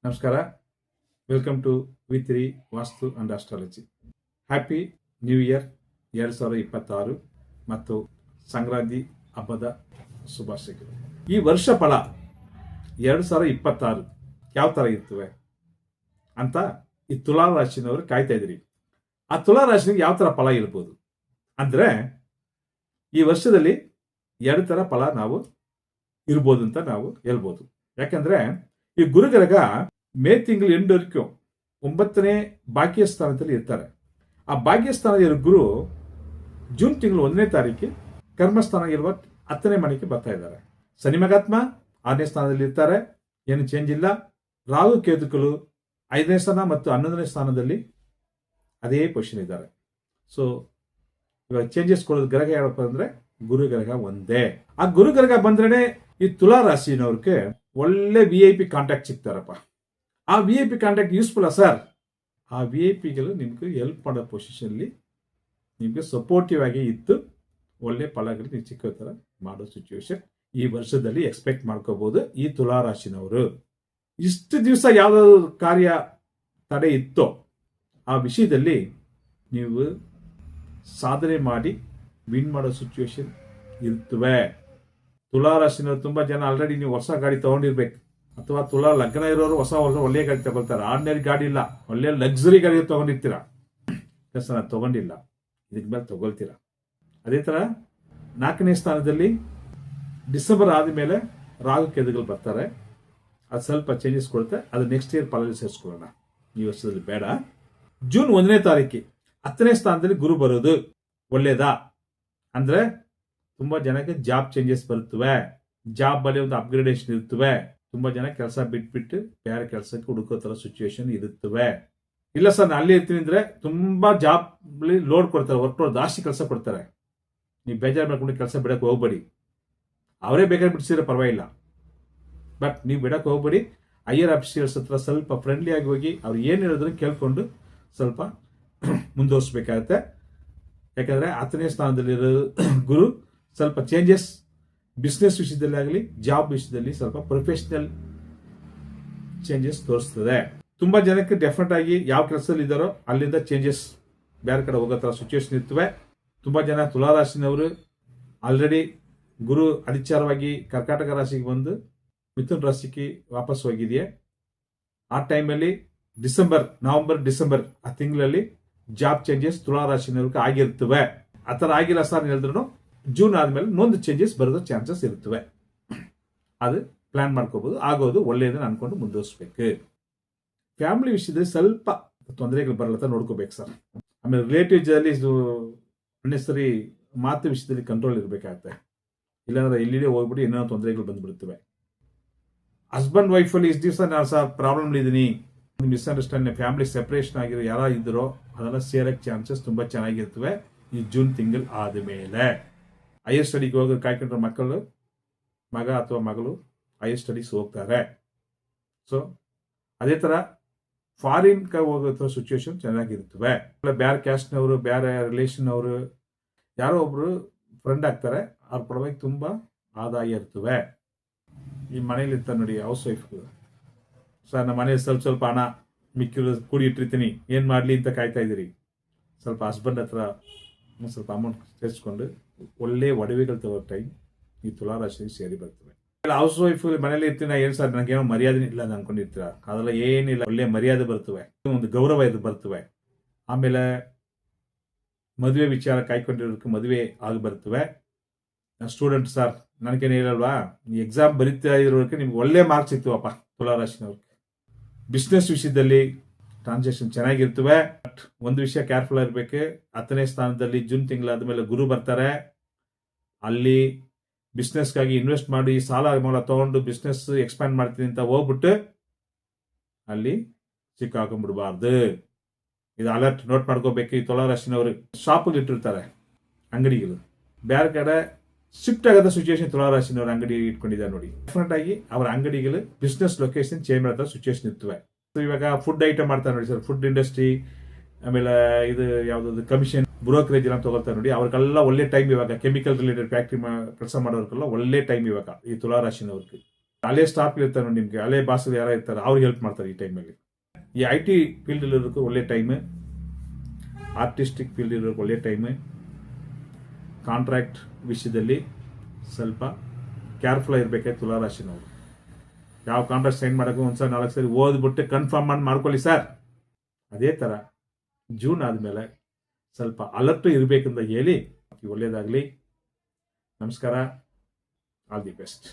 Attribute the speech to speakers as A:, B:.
A: ನಮಸ್ಕಾರ. Welcome to ವಿ3 Vastu and astrology. Happy new year 2026 ಮತ್ತು ಸಂಕ್ರಾಂತಿ ಹಬ್ಬದ ಶುಭಾಶಯಗಳು. ಈ ವರ್ಷ ಫಲ 2026 ಯಾವ ಥರ ಇರ್ತವೆ ಅಂತ ಈ ತುಲಾ ರಾಶಿನವರು ಕಾಯ್ತಾ ಇದ್ರಿ. ಆ ತುಲಾ ರಾಶಿನಿಗೆ ಯಾವ ಥರ ಫಲ ಇರ್ಬೋದು ಅಂದರೆ ಈ ವರ್ಷದಲ್ಲಿ 2 ಥರ ಫಲ ನಾವು ಇರ್ಬೋದು ಅಂತ ನಾವು ಹೇಳ್ಬೋದು. ಯಾಕಂದ್ರೆ ಈ ಗುರುಗ್ರಹ ಮೇ ತಿಂಗಳು ಎಂಡವರೆಗೂ 9ನೇ ಭಾಗ್ಯ ಸ್ಥಾನದಲ್ಲಿ ಇರ್ತಾರೆ. ಆ ಭಾಗ್ಯ ಸ್ಥಾನದ ಗುರು ಜೂನ್ ತಿಂಗಳು 1ನೇ ತಾರೀಕು ಕರ್ಮಸ್ಥಾನ ಇರುವ 10ನೇ ಮನೆಗೆ ಬರ್ತಾ ಇದ್ದಾರೆ. ಶನಿ ಮಹಾತ್ಮ 6ನೇ ಸ್ಥಾನದಲ್ಲಿ ಇರ್ತಾರೆ, ಏನು ಚೇಂಜ್ ಇಲ್ಲ. ರಾಹು ಕೇತುಗಳು 5ನೇ ಸ್ಥಾನ ಮತ್ತು 11ನೇ ಸ್ಥಾನದಲ್ಲಿ ಅದೇ ಪೊಸಿಷನ್ ಇದ್ದಾರೆ. ಸೊ ಇವಾಗ ಚೇಂಜಸ್ ಕೊಡೋದು ಗ್ರಹ ಯಾವಪ್ಪ ಅಂದ್ರೆ ಗುರು ಗ್ರಹ ಒಂದೇ. ಆ ಗುರು ಗ್ರಹ ಬಂದ್ರೆ ಈ ತುಲಾ ರಾಶಿನವ್ರಿಗೆ ಒಳ್ಳೆ VIP ಕಾಂಟ್ಯಾಕ್ಟ್ ಸಿಗ್ತಾರಪ್ಪ. ಆ VIP ಕಾಂಟ್ಯಾಕ್ಟ್ ಯೂಸ್ಫುಲ್ ಸರ್. ಆ VIPಗಳು ನಿಮ್ಗೆ ಹೆಲ್ಪ್ ಮಾಡೋ ಪೊಸಿಷನ್ಲಿ ನಿಮ್ಗೆ ಸಪೋರ್ಟಿವ್ ಆಗಿ ಇದ್ದು ಒಳ್ಳೆ ಫಲಗಳು ನೀವು ಸಿಕ್ಕೋ ಥರ ಮಾಡೋ ಸಿಚುವೇಶನ್ ಈ ವರ್ಷದಲ್ಲಿ ಎಕ್ಸ್ಪೆಕ್ಟ್ ಮಾಡ್ಕೋಬಹುದು. ಈ ತುಲಾ ರಾಶಿನವರು ಇಷ್ಟು ದಿವಸ ಯಾವುದಾದ್ರು ಕಾರ್ಯ ತಡೆ ಇತ್ತೋ ಆ ವಿಷಯದಲ್ಲಿ ನೀವು ಸಾಧನೆ ಮಾಡಿ ವಿನ್ ಮಾಡೋ ಸಿಚುವೇಶನ್ ಇರ್ತವೆ. ತುಲಾ ರಾಶಿನವರು ತುಂಬಾ ಜನ ಆಲ್ರೆಡಿ ನೀವು ಹೊಸ ಗಾಡಿ ತಗೊಂಡಿರ್ಬೇಕು, ಅಥವಾ ತುಲಾ ಲಗ್ನ ಇರೋರು ಹೊಸ ಒಳ್ಳೆ ಗಾಡಿ ತಗೊಳ್ತಾರೆ. ಆರ್ಡಿನರಿ ಗಾಡಿ ಇಲ್ಲ, ಒಳ್ಳೆ ಲಕ್ಸುರಿ ಗಾಡಿ ತಗೊಂಡಿರ್ತೀರಾ. ನಾನು ತಗೊಂಡಿಲ್ಲ, ಇದಕ್ಕೆ ಮೇಲೆ ತಗೊಳ್ತೀರಾ. ಅದೇ ತರ 4ನೇ ಸ್ಥಾನದಲ್ಲಿ ಡಿಸೆಂಬರ್ ಆದ್ಮೇಲೆ ರಾಹು ಕೇತುಗಳು ಬರ್ತಾರೆ. ಅದು ಸ್ವಲ್ಪ ಚೇಂಜಸ್ ಕೊಡುತ್ತೆ. ಅದು ನೆಕ್ಸ್ಟ್ ಇಯರ್ ಫಲದಲ್ಲಿ ಸೇರಿಸ್ಕೊಳ್ಳೋಣ, ಈ ವರ್ಷದಲ್ಲಿ ಬೇಡ. ಜೂನ್ 1ನೇ ತಾರೀಕು 10ನೇ ಸ್ಥಾನದಲ್ಲಿ ಗುರು ಬರೋದು ಒಳ್ಳೇದಾ ಅಂದ್ರೆ ತುಂಬಾ ಜನಕ್ಕೆ ಜಾಬ್ ಚೇಂಜಸ್ ಬರುತ್ತವೆ. ಜಾಬ್ ಅಲ್ಲಿ ಒಂದು ಅಪ್ಗ್ರೇಡೇಷನ್ ಇರುತ್ತವೆ. ತುಂಬಾ ಜನ ಕೆಲಸ ಬಿಟ್ಬಿಟ್ಟು ಬೇರೆ ಕೆಲಸಕ್ಕೆ ಹುಡುಕೋ ತರ ಸಿಚುವೇಶನ್ ಇರುತ್ತವೆ. ಇಲ್ಲ ಸರ್ ನಾನು ಅಲ್ಲಿ ಇರ್ತೀನಿ ಅಂದ್ರೆ ತುಂಬಾ ಜಾಬ್ ಲೋಡ್ ಕೊಡ್ತಾರೆ, ವರ್ಕ್ ಲೋಡ್ ಜಾಸ್ತಿ ಕೆಲಸ ಕೊಡ್ತಾರೆ. ನೀವು ಬೇಜಾರು ಮಾಡ್ಕೊಂಡು ಕೆಲಸ ಬಿಡಕ್ಕೆ ಹೋಗ್ಬೇಡಿ. ಅವರೇ ಬೇಕಾದ್ರೆ ಬಿಡಿಸಿದ್ರೆ ಪರವಾಗಿಲ್ಲ, ಬಟ್ ನೀವು ಬಿಡಕ್ಕೆ ಹೋಗ್ಬೇಡಿ. ಹೈಯರ್ ಆಫೀಸರ್ಸ್ ಹತ್ರ ಸ್ವಲ್ಪ ಫ್ರೆಂಡ್ಲಿ ಆಗಿ ಹೋಗಿ ಅವ್ರು ಏನು ಹೇಳಿದ್ರು ಕೇಳ್ಕೊಂಡು ಸ್ವಲ್ಪ ಮುಂದುವರಿಸಬೇಕಾಗತ್ತೆ. ಯಾಕಂದ್ರೆ 10ನೇ ಸ್ಥಾನದಲ್ಲಿರೋ ಗುರು ಸ್ವಲ್ಪ ಚೇಂಜಸ್ ಬಿಸ್ನೆಸ್ ವಿಷಯದಲ್ಲಿ ಆಗಲಿ ಜಾಬ್ ವಿಷಯದಲ್ಲಿ ಸ್ವಲ್ಪ ಪ್ರೊಫೆಷನಲ್ ಚೇಂಜಸ್ ತೋರಿಸ್ತದೆ. ತುಂಬಾ ಜನಕ್ಕೆ ಡೆಫಿನೆಟ್ ಆಗಿ ಯಾವ ಕೆಲಸದಲ್ಲಿ ಇದ್ದಾರೋ ಅಲ್ಲಿಂದ ಚೇಂಜಸ್ ಬೇರೆ ಕಡೆ ಹೋಗೋ ತರ ಸಿಚುವೇಶನ್ ಇರ್ತವೆ. ತುಂಬಾ ಜನ ತುಲಾ ರಾಶಿನವರು ಆಲ್ರೆಡಿ ಗುರು ಅಧಿಚಾರವಾಗಿ ಕರ್ಕಾಟಕ ರಾಶಿಗೆ ಬಂದು ಮಿಥುನ್ ರಾಶಿಗೆ ವಾಪಸ್ ಹೋಗಿದೆಯೇ. ಆ ಟೈಮಲ್ಲಿ ನವೆಂಬರ್ ಡಿಸೆಂಬರ್ ಆ ತಿಂಗಳಲ್ಲಿ ಜಾಬ್ ಚೇಂಜಸ್ ತುಲಾ ರಾಶಿನವ್ರಿಗೆ ಆಗಿರ್ತವೆ. ಆ ಥರ ಆಗಿಲ್ಲ ಸರ್ ಹೇಳಿದ್ರು ಜೂನ್ ಆದ್ಮೇಲೆ ಇನ್ನೊಂದು ಚೇಂಜಸ್ ಬರೋದು ಚಾನ್ಸಸ್ ಇರ್ತವೆ. ಅದು ಪ್ಲಾನ್ ಮಾಡ್ಕೋಬಹುದು, ಆಗೋದು ಒಳ್ಳೆಯದನ್ನ ಅನ್ಕೊಂಡು ಮುಂದುವರಿಸಬೇಕು. ಫ್ಯಾಮಿಲಿ ವಿಷಯದಲ್ಲಿ ಸ್ವಲ್ಪ ತೊಂದರೆಗಳು ಬರಲತ್ತ ನೋಡ್ಕೋಬೇಕು ಸರ್. ಆಮೇಲೆ ರಿಲೇಟಿವ್ಸ್ ಅಲ್ಲಿ ಅನ್ನೆಸರಿ ಮಾತು ವಿಷಯದಲ್ಲಿ ಕಂಟ್ರೋಲ್ ಇರಬೇಕಾಗತ್ತೆ. ಇಲ್ಲಾಂದ್ರೆ ಇಲ್ಲಿ ಹೋಗ್ಬಿಟ್ಟು ಏನೋ ತೊಂದರೆಗಳು ಬಂದ್ಬಿಡ್ತವೆ. ಹಸ್ಬೆಂಡ್ ವೈಫ್ ಅಲ್ಲಿ ಇಷ್ಟು ದಿವಸ ನಾನು ಸರ್ ಪ್ರಾಬ್ಲಮ್ ಇದ್ದೀನಿ, ಮಿಸ್ಅಂಡರ್ಸ್ಟ್ಯಾಂಡಿಂಗ್, ಫ್ಯಾಮಿಲಿ ಸೆಪರೇಷನ್ ಆಗಿರೋ ಯಾರು ಇದ್ರೋ ಅದೆಲ್ಲ ಸೇರಕ್ಕೆ ಚಾನ್ಸಸ್ ತುಂಬಾ ಚೆನ್ನಾಗಿರ್ತವೆ ಈ ಜೂನ್ ತಿಂಗಳು ಆದ್ಮೇಲೆ. ಹೈಯರ್ ಸ್ಟಡಿಗೆ ಹೋಗಿ ಕಾಯ್ಕೊಂಡ್ರೆ ಮಕ್ಕಳು, ಮಗ ಅಥವಾ ಮಗಳು ಹೈಯರ್ ಸ್ಟಡೀಸ್ ಹೋಗ್ತಾರೆ. ಸೊ ಅದೇ ತರ ಫಾರಿನ್ ಹೋಗೋ ಸಿಚುವೇಶನ್ ಚೆನ್ನಾಗಿರ್ತವೆ. ಬೇರೆ ಕ್ಯಾಸ್ಟ್ನವರು, ಬೇರೆ ರಿಲೇಷನ್ ಅವರು ಯಾರೋ ಒಬ್ರು ಫ್ರೆಂಡ್ ಆಗ್ತಾರೆ, ಅವ್ರ ಪರವಾಗಿ ತುಂಬಾ ಆದಾಯ ಇರ್ತವೆ. ಈ ಮನೇಲಿ ಇರ್ತಾರೆ ನೋಡಿ ಹೌಸ್ ವೈಫ್, ಸರ್ ನಮ್ಮ ಮನೇಲಿ ಸ್ವಲ್ಪ ಹಣ ಮಿಕ್ಕಿರೋ ಕೂಡಿ ಇಟ್ಟಿರ್ತೀನಿ, ಏನ್ ಮಾಡ್ಲಿ ಅಂತ ಕಾಯ್ತಾ ಇದ್ದೀರಿ. ಸ್ವಲ್ಪ ಹಸ್ಬೆಂಡ್ ಹತ್ರ ಸ್ವಲ್ಪ ಅಮೌಂಟ್ ಸೇರಿಸ್ಕೊಂಡು ಒಳ್ಳೆ ಒಡವೆಗಳು ತಗೋ ಟೈಮ್ ಈ ತುಲಾ ರಾಶಿ ಸೇರಿ ಬರ್ತವೆ. ಹೌಸ್ ವೈಫ್ ಮನೇಲಿ ಇರ್ತೀನಿ, ಏನ್ ಸರ್ ನನಗೇನೋ ಮರ್ಯಾದೆ ಇಲ್ಲ ಅನ್ಕೊಂಡಿರ್ತೀರ, ಅದೆಲ್ಲ ಏನಿಲ್ಲ, ಒಳ್ಳೆ ಮರ್ಯಾದೆ ಬರ್ತವೆ, ಒಂದು ಗೌರವ ಇದು ಬರ್ತವೆ. ಆಮೇಲೆ ಮದುವೆ ವಿಚಾರ ಕಾಯ್ಕೊಂಡಿರೋದಕ್ಕೆ ಮದುವೆ ಆಗಿ ಬರ್ತವೆ. ಸ್ಟೂಡೆಂಟ್ ಸರ್ ನನಗೇನು ಹೇಳಲ್ವಾ, ಈ ಎಕ್ಸಾಮ್ ಬರೀತಾ ಇರೋದಕ್ಕೆ ನಿಮ್ಗೆ ಒಳ್ಳೆ ಮಾರ್ಕ್ಸ್ ಸಿಗ್ತೀವಪ್ಪ ತುಲಾ ರಾಶಿನವ್ರಿಗೆ. ಬಿಸ್ನೆಸ್ ವಿಷಯದಲ್ಲಿ ಟ್ರಾನ್ಸಾಕ್ಷನ್ ಚೆನ್ನಾಗಿರ್ತವೆ. ಬಟ್ ಒಂದು ವಿಷಯ ಕೇರ್ಫುಲ್ ಇರಬೇಕು, 10ನೇ ಸ್ಥಾನದಲ್ಲಿ ಜೂನ್ ತಿಂಗಳಾದ್ಮೇಲೆ ಗುರು ಬರ್ತಾರೆ. ಅಲ್ಲಿ ಬಿಸ್ನೆಸ್ಗಾಗಿ ಇನ್ವೆಸ್ಟ್ ಮಾಡಿ ಸಾಲ ಮೂಲ ತಗೊಂಡು ಬಿಸ್ನೆಸ್ ಎಕ್ಸ್ಪ್ಯಾಂಡ್ ಮಾಡ್ತೀನಿ ಅಂತ ಹೋಗ್ಬಿಟ್ಟು ಅಲ್ಲಿ ಸಿಕ್ಕಾಕೊಂಡ್ಬಿಡ್ಬಾರ್ದು. ಇದು ಅಲರ್ಟ್ ನೋಟ್ ಮಾಡ್ಕೋಬೇಕು. ಈ ತುಲಾ ರಾಶಿನವರು ಶಾಪ್ ಇಟ್ಟಿರ್ತಾರೆ ಅಂಗಡಿಗಳು, ಬೇರೆ ಕಡೆ ಶಿಫ್ಟ್ ಆಗದ ಸಿಚುವೇಶನ್ ತುಲಾ ರಾಶಿನವ್ರ ಅಂಗಡಿ ಇಟ್ಕೊಂಡಿದ್ದಾರೆ ನೋಡಿ. ಡೆಫಿನೆಟ್ ಆಗಿ ಅವರ ಅಂಗಡಿಗಳು ಬಿಸ್ನೆಸ್ ಲೊಕೇಶನ್ ಚೇಂಜ್ ಮಾಡೋ ಸಿಚುವೇಶನ್ ಇರ್ತವೆ. ಇವಾಗ ಫುಡ್ ಐಟಮ್ ಮಾಡ್ತಾರೆ ನೋಡಿ ಸರ್, ಫುಡ್ ಇಂಡಸ್ಟ್ರಿ, ಆಮೇಲೆ ಇದು ಯಾವ್ದು ಕಮಿಷನ್ ಬ್ರೋಕರೇಜ್ ಎಲ್ಲ ತಗೊಳ್ತಾರೆ ನೋಡಿ, ಅವ್ರಿಗೆಲ್ಲ ಒಳ್ಳೆ ಟೈಮ್ ಇವಾಗ. ಕೆಮಿಕಲ್ ರಿಲೇಟೆಡ್ ಫ್ಯಾಕ್ಟ್ರಿ ಕೆಲಸ ಮಾಡೋರ್ಗೆಲ್ಲ ಒಳ್ಳೆ ಟೈಮ್ ಇವಾಗ ಈ ತುಲಾ ರಾಶಿನವ್ರಿಗೆ. ಹಳೆ ಸ್ಟಾಫ್ ಇರ್ತಾರೆ ನೋಡಿ, ನಿಮಗೆ ಹಳೆ ಬಾಸ್ ಯಾರು ಇರ್ತಾರೆ ಅವ್ರಿಗೆ ಹೆಲ್ಪ್ ಮಾಡ್ತಾರೆ ಈ ಟೈಮಲ್ಲಿ. ಈ ಐ ಟಿ ಫೀಲ್ಡ್ ಇರೋದಕ್ಕೂ ಒಳ್ಳೆ ಟೈಮ್, ಆರ್ಟಿಸ್ಟಿಕ್ ಫೀಲ್ಡ್ ಇರೋದಕ್ಕೆ ಒಳ್ಳೆ ಟೈಮ್. ಕಾಂಟ್ರಾಕ್ಟ್ ವಿಷಯದಲ್ಲಿ ಸ್ವಲ್ಪ ಕೇರ್ಫುಲ್ ಆಗಿರ್ಬೇಕಾಯ್ತು ತುಲಾರಾಶಿನವರು. ಯಾವ ಕಾಂಟ್ರಾಕ್ಟ್ ಸೈನ್ ಮಾಡೋಕ್ಕೂ ಒಂದ್ಸಲ 4 ಸರಿ ಓದ್ಬಿಟ್ಟು ಕನ್ಫರ್ಮ್ ಮಾಡ್ಕೊಳ್ಳಿ ಸರ್. ಅದೇ ಥರ ಜೂನ್ ಆದಮೇಲೆ ಸ್ವಲ್ಪ ಅಲರ್ಟ್ ಇರಬೇಕಂತ ಹೇಳಿ ಒಳ್ಳೆಯದಾಗಲಿ. ನಮಸ್ಕಾರ. All the best.